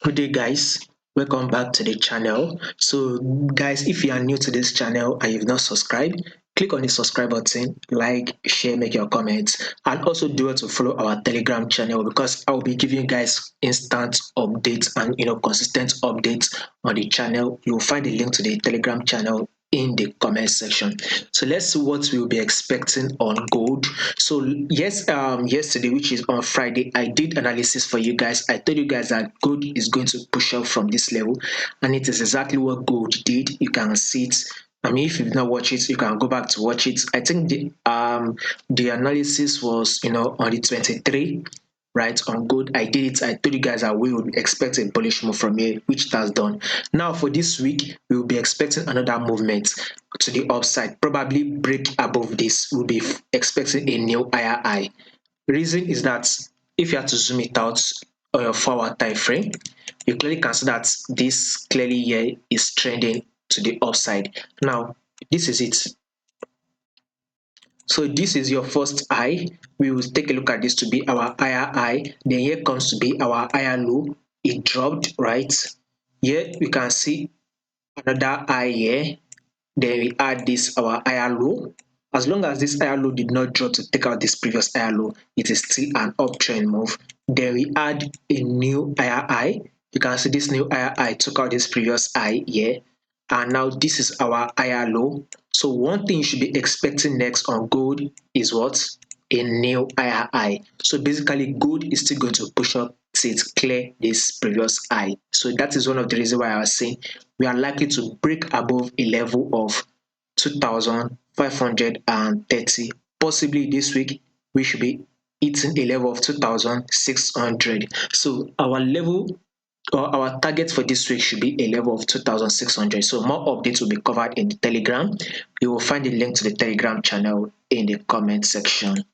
Good day, guys. Welcome back to the channel. So, guys, if you are new to this channel and you've not subscribed, click on the subscribe button, like, share, make your comments, and also do it to follow our Telegram channel because I will be giving you guys instant updates and consistent updates on the channel. You will find the link to the Telegram channel in the comment section. So let's see what we'll be expecting on gold. So yes, yesterday, which is on Friday, I did analysis for you guys. I told you guys that gold is going to push up from this level, and it is exactly what gold did. You can see it. I mean, if you've not watched it, you can go back to watch it. I think the analysis was on the 23, right, on gold. I did it. I told you guys that we would expect a bullish move from here, which it has done. Now for this week, we will be expecting another movement to the upside, probably break above this. We'll be expecting a new higher high. Reason is that if you have to zoom it out on your 4-hour time frame, you clearly can see that this clearly here is trending to the upside. Now this is it. So this is your first high. We will take a look at this to be our higher high. Then here comes to be our higher low. It dropped, right? Here we can see another high here. Then we add this our higher low. As long as this higher low did not drop to take out this previous higher low, it is still an uptrend move. Then we add a new higher high. You can see this new higher high took out this previous high here, and now this is our higher low. So one thing you should be expecting next on gold is what? A new higher high. So basically gold is still going to push up till it clear this previous high. So that is one of the reasons why I was saying we are likely to break above a level of 2,530. Possibly this week we should be hitting a level of 2,600. So our level or our target for this week should be a level of 2,600. So more updates will be covered in the Telegram. You will find the link to the Telegram channel in the comment section.